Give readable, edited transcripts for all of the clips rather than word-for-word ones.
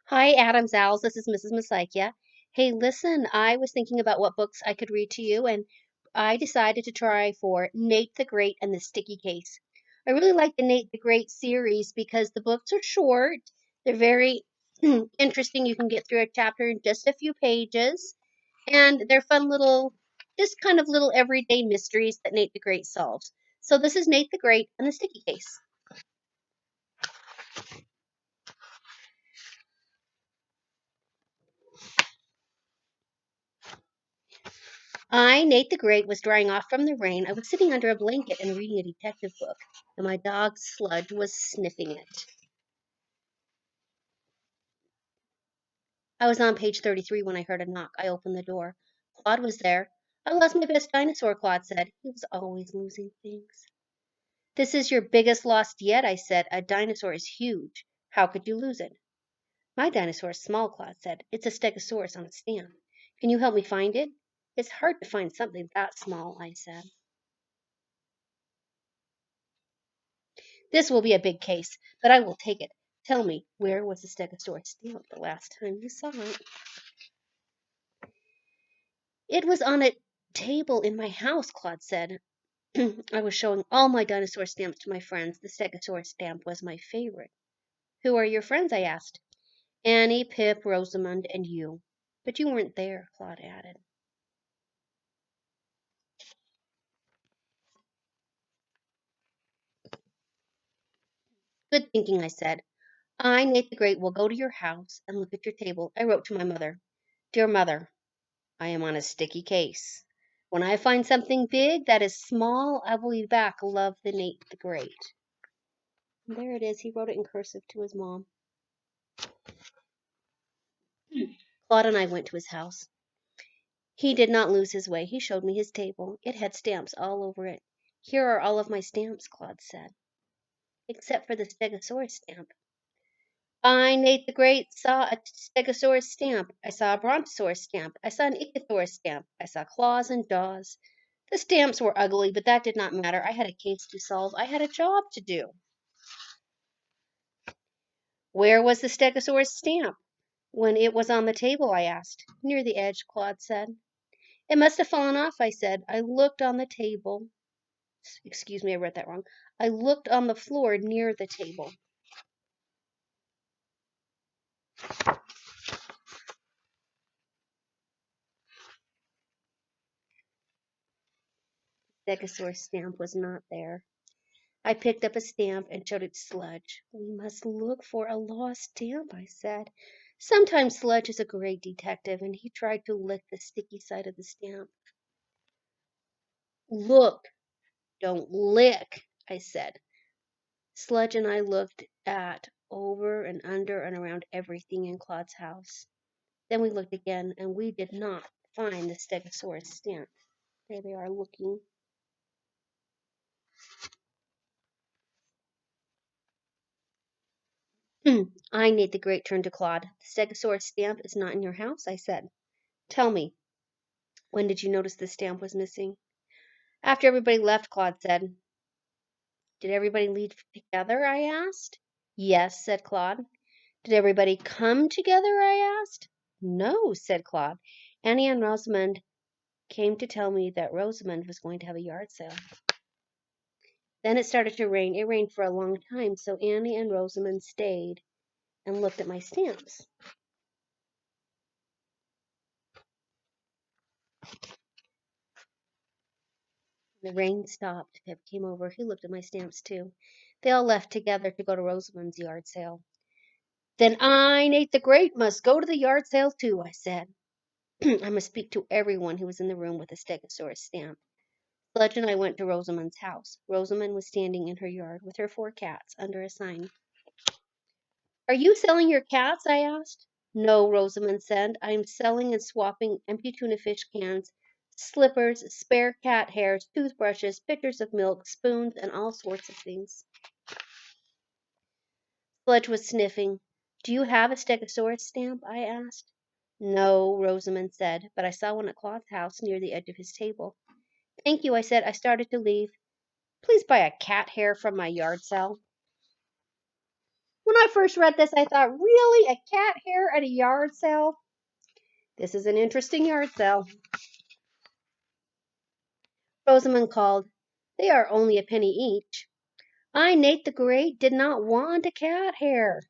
Hi, Adams Owls. This is Mrs. Masikia. Hey, listen, I was thinking about what books I could read to you, and I decided to try for Nate the Great and the Sticky Case. I really like the Nate the Great series because the books are short, they're very interesting. You can get through a chapter in just a few pages, and they're fun little, just kind of little everyday mysteries that Nate the Great solves. So, this is Nate the Great and the Sticky Case. Nate the Great, was drying off from the rain. I was sitting under a blanket and reading a detective book, and my dog Sludge was sniffing it. I was on page 33 when I heard a knock. I opened the door. Claude was there. I lost my best dinosaur, Claude said. He was always losing things. This is your biggest loss yet, I said. A dinosaur is huge. How could you lose it? My dinosaur is small, Claude said. It's a stegosaurus on a stamp. Can you help me find it? It's hard to find something that small, I said. This will be a big case, but I will take it. Tell me, where was the stegosaurus stamp the last time you saw it? It was on a table in my house, Claude said. I was showing all my dinosaur stamps to my friends. The stegosaurus stamp was my favorite. Who are your friends? I asked. Annie, Pip, Rosamond, and you. But you weren't there, Claude added. Good thinking, I said. I, Nate the Great, will go to your house and look at your table. I wrote to my mother. Dear mother, I am on a sticky case. When I find something big that is small, I will be back. Love, the Nate the Great. And there it is. He wrote it in cursive to his mom. Claude and I went to his house. He did not lose his way. He showed me his table. It had stamps all over it. Here are all of my stamps, Claude said, except for the Stegosaurus stamp. I, Nate the Great, saw a Stegosaurus stamp. I saw a Brontosaurus stamp. I saw an Ichthyosaurus stamp. I saw claws and jaws. The stamps were ugly, but that did not matter. I had a case to solve. I had a job to do. Where was the Stegosaurus stamp? When it was on the table, I asked. Near the edge, Claude said. It must have fallen off, I said. I looked on the table. Excuse me, I read that wrong. I looked on the floor near the table. The Stegosaurus stamp was not there. I picked up a stamp and showed it to Sludge. We must look for a lost stamp, I said. Sometimes Sludge is a great detective, and he tried to lick the sticky side of the stamp. Look, don't lick, I said. Sludge and I looked at, over and under and around everything in Claude's house. Then we looked again, and we did not find the Stegosaurus stamp. There they are looking. I, Nate the Great, turned to Claude. The Stegosaurus stamp is not in your house, I said. Tell me, when did you notice the stamp was missing? After everybody left, Claude said. Did everybody leave together? I asked. Yes, said Claude. Did everybody come together? I asked. No, said Claude. Annie and Rosamond came to tell me that Rosamond was going to have a yard sale. Then it started to rain. It rained for a long time, so Annie and Rosamond stayed and looked at my stamps. The rain stopped. Pip came over. He looked at my stamps too. They all left together to go to Rosamond's yard sale. Then I, Nate the Great, must go to the yard sale too, I said. I must speak to everyone who was in the room with the Stegosaurus stamp. Sludge and I went to Rosamond's house. Rosamond was standing in her yard with her 4 cats under a sign. Are you selling your cats? I asked. No, Rosamond said. I am selling and swapping empty tuna fish cans, slippers, spare cat hairs, toothbrushes, pitchers of milk, spoons, and all sorts of things. Sludge was sniffing. Do you have a Stegosaurus stamp? I asked. No, Rosamond said, but I saw one at Claude's house near the edge of his table. Thank you, I said. I started to leave. Please buy a cat hair from my yard sale. When I first read this, I thought, really? A cat hair at a yard sale? This is an interesting yard sale. Rosamond called. They are only a penny each. I, Nate the Great, did not want a cat hair,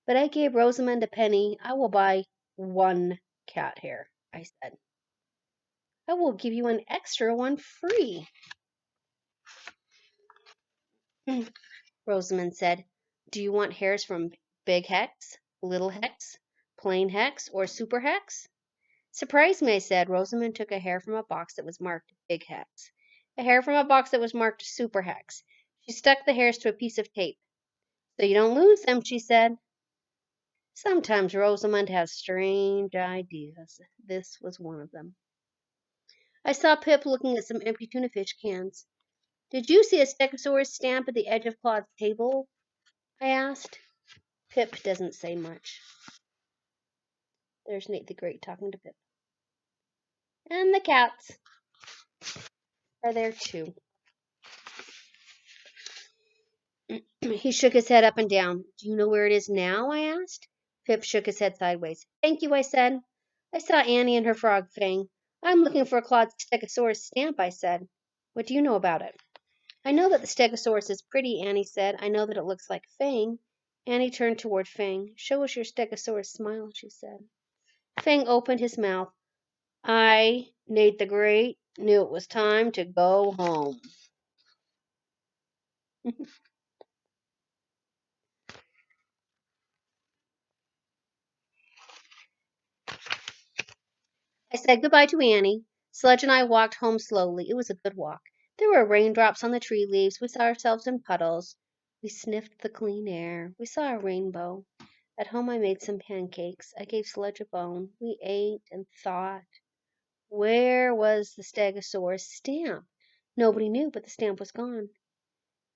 but I gave Rosamond a penny. I will buy one cat hair, I said. I will give you an extra one free. Rosamond said, do you want hairs from Big Hex, Little Hex, Plain Hex, or Super Hex? Surprise me, I said. Rosamond took a hair from a box that was marked Big Hex, a hair from a box that was marked Super Hex. She stuck the hairs to a piece of tape. So you don't lose them, she said. Sometimes Rosamond has strange ideas. This was one of them. I saw Pip looking at some empty tuna fish cans. Did you see a Stegosaurus stamp at the edge of Claude's table? I asked. Pip doesn't say much. There's Nate the Great talking to Pip. And the cats are there too. He shook his head up and down. Do you know where it is now? I asked. Pip shook his head sideways. Thank you, I said. I saw Annie and her frog Fang. I'm looking for Claude's Stegosaurus stamp, I said. What do you know about it? I know that the Stegosaurus is pretty, Annie said. I know that it looks like Fang. Annie turned toward Fang. Show us your Stegosaurus smile, she said. Fang opened his mouth. I, Nate the Great, knew it was time to go home. I said goodbye to Annie. Sludge and I walked home slowly. It was a good walk. There were raindrops on the tree leaves. We saw ourselves in puddles. We sniffed the clean air. We saw a rainbow. At home I made some pancakes. I gave Sludge a bone. We ate and thought. Where was the Stegosaurus stamp? Nobody knew, but the stamp was gone.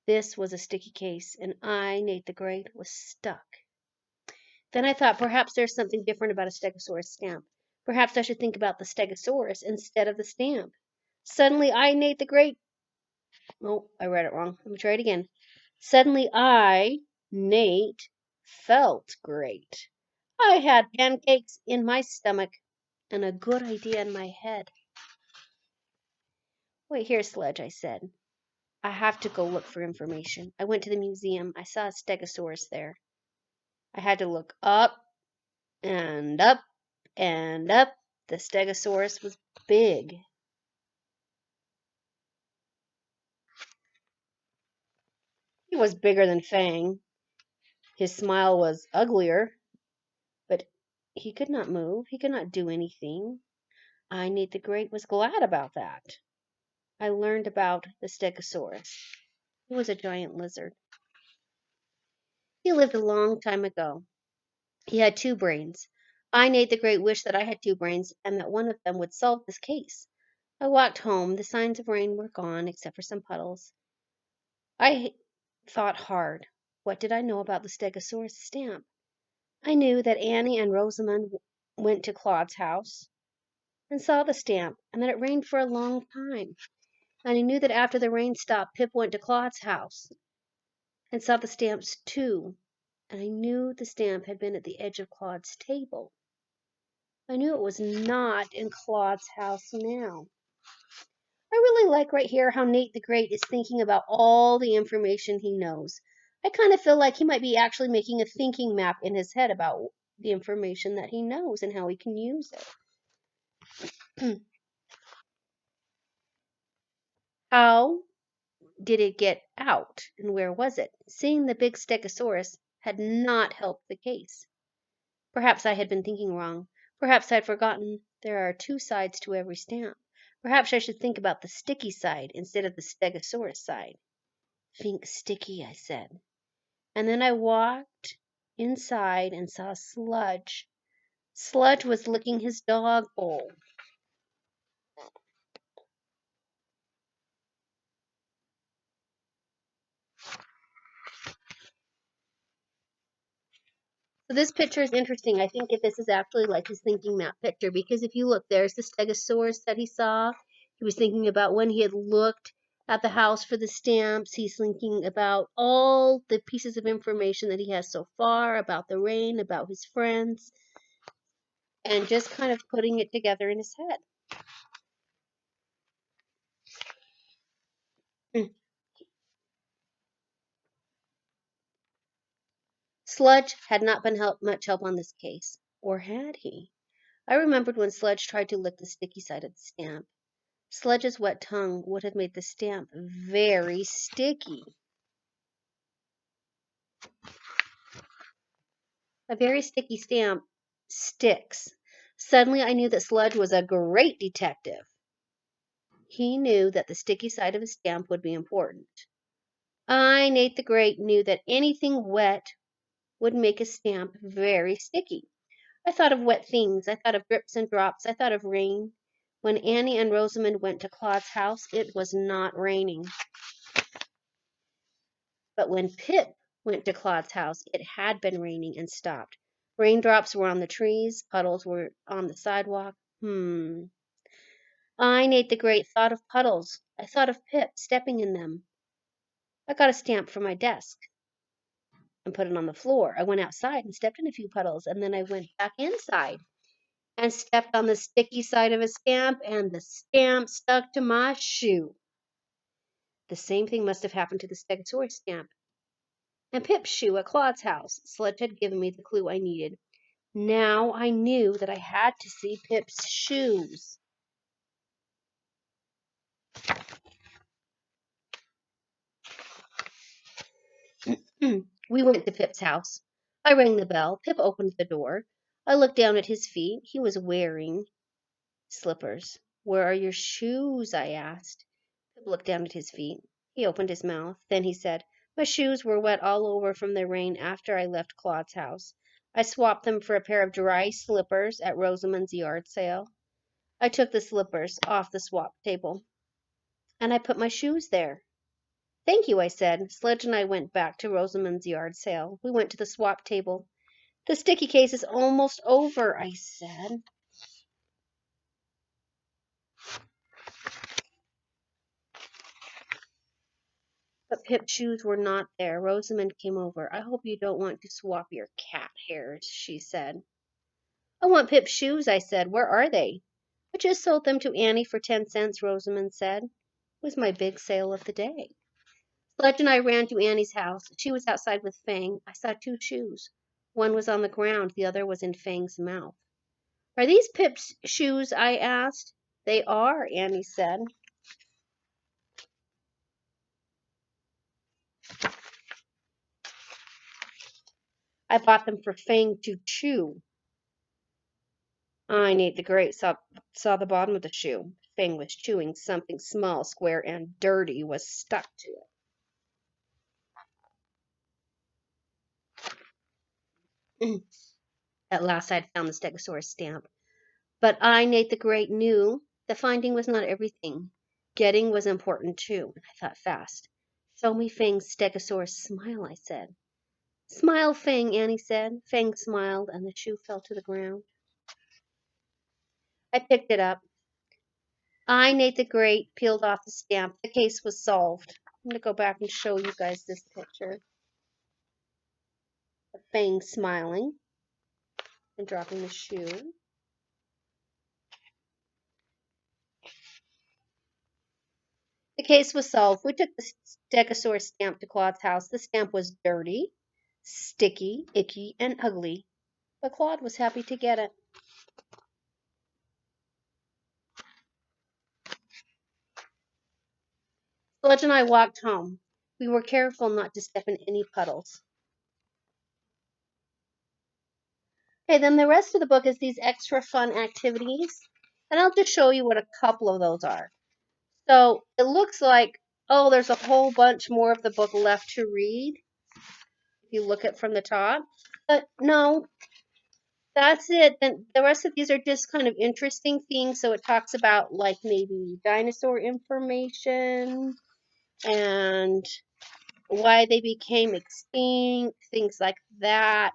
This was a sticky case, and I, Nate the Great, was stuck. Then I thought perhaps there's something different about a Stegosaurus stamp. Perhaps I should think about the Stegosaurus instead of the stamp. Suddenly I, Nate the Great. Oh, I read it wrong. Let me try it again. Suddenly I, Nate, felt great. I had pancakes in my stomach and a good idea in my head. Wait here, Sledge, I said. I have to go look for information. I went to the museum. I saw a Stegosaurus there. I had to look up and up and up. The Stegosaurus was big. He was bigger than Fang. His smile was uglier, but he could not move. He could not do anything. I, Nate the Great, was glad about that. I learned about the Stegosaurus. He was a giant lizard. He lived a long time ago. He had two brains. I, Nate the Great, wished that I had two brains and that one of them would solve this case. I walked home. The signs of rain were gone, except for some puddles. I thought hard. What did I know about the Stegosaurus stamp? I knew that Annie and Rosamond went to Claude's house and saw the stamp, and that it rained for a long time. And I knew that after the rain stopped, Pip went to Claude's house and saw the stamps too. And I knew the stamp had been at the edge of Claude's table. I knew it was not in Claude's house now. I really like right here how Nate the Great is thinking about all the information he knows. I kind of feel like he might be actually making a thinking map in his head about the information that he knows and how he can use it. How did it get out and where was it? Seeing the big Stegosaurus had not helped the case. Perhaps I had been thinking wrong. Perhaps I had forgotten there are two sides to every stamp. Perhaps I should think about the sticky side instead of the Stegosaurus side. Think sticky, I said. And then I walked inside and saw Sludge. Sludge was licking his dog bowl. So this picture is interesting. I think if this is actually like his thinking map picture, because if you look, there's the Stegosaurus that he saw. He was thinking about when he had looked at the house for the stamps. He's thinking about all the pieces of information that he has so far about the rain, about his friends, and just kind of putting it together in his head. Sludge had not been much help on this case. Or had he? I remembered when Sludge tried to lick the sticky side of the stamp. Sludge's wet tongue would have made the stamp very sticky. A very sticky stamp sticks. Suddenly I knew that Sludge was a great detective. He knew that the sticky side of a stamp would be important. I, Nate the Great, knew that anything wet would make a stamp very sticky. I thought of wet things. I thought of drips and drops. I thought of rain. When Annie and Rosamond went to Claude's house, it was not raining. But when Pip went to Claude's house, it had been raining and stopped. Raindrops were on the trees, puddles were on the sidewalk. I, Nate the Great, thought of puddles. I thought of Pip stepping in them. I got a stamp from my desk and put it on the floor. I went outside and stepped in a few puddles, and then I went back inside and stepped on the sticky side of a stamp, and the stamp stuck to my shoe. The same thing must have happened to the Stegosaurus stamp and Pip's shoe at Claude's house. Sludge had given me the clue I needed. Now I knew that I had to see Pip's shoes. We went to Pip's house. I rang the bell. Pip opened the door. I looked down at his feet. He was wearing slippers. Where are your shoes? I asked. Pip looked down at his feet. He opened his mouth. Then he said, my shoes were wet all over from the rain after I left Claude's house. I swapped them for a pair of dry slippers at Rosamond's yard sale. I took the slippers off the swap table, and I put my shoes there. Thank you, I said. Sludge and I went back to Rosamond's yard sale. We went to the swap table. The sticky case is almost over, I said. But Pip's shoes were not there. Rosamond came over. I hope you don't want to swap your cat hairs, she said. I want Pip's shoes, I said. Where are they? I just sold them to Annie for 10 cents, Rosamond said. It was my big sale of the day. Sludge and I ran to Annie's house. She was outside with Fang. I saw 2 shoes. One was on the ground. The other was in Fang's mouth. Are these Pip's shoes? I asked. They are, Annie said. I bought them for Fang to chew. I, Nate the Great, saw the bottom of the shoe. Fang was chewing something small, square, and dirty was stuck to it. At last I had found the Stegosaurus stamp. But I, Nate the Great, knew that finding was not everything. Getting was important too. I thought fast. Show me Fang's Stegosaurus smile, I said. Smile, Fang, Annie said. Fang smiled, and the shoe fell to the ground. I picked it up. I, Nate the Great, peeled off the stamp. The case was solved. I'm going to go back and show you guys this picture of Fang smiling and dropping the shoe. The case was solved. We took the Stegosaurus stamp to Claude's house. The stamp was dirty, sticky, icky, and ugly, but Claude was happy to get it. Sludge and I walked home. We were careful not to step in any puddles. Okay, then the rest of the book is these extra fun activities, and I'll just show you what a couple of those are. So it looks like, oh, there's a whole bunch more of the book left to read, if you look at from the top, but no, that's it. Then the rest of these are just kind of interesting things. So it talks about like maybe dinosaur information and why they became extinct, things like that.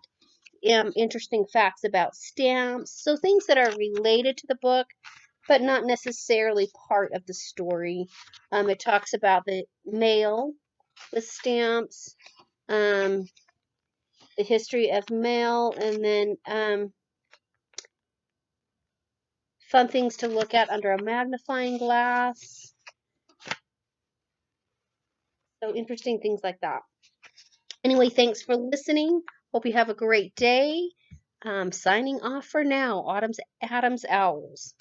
Interesting facts about stamps. So things that are related to the book, but not necessarily part of the story. It talks about the mail with stamps, the history of mail, and then fun things to look at under a magnifying glass. So interesting things like that. Anyway, thanks for listening. Hope you have a great day. Signing off for now. Autumn's Adams Owls.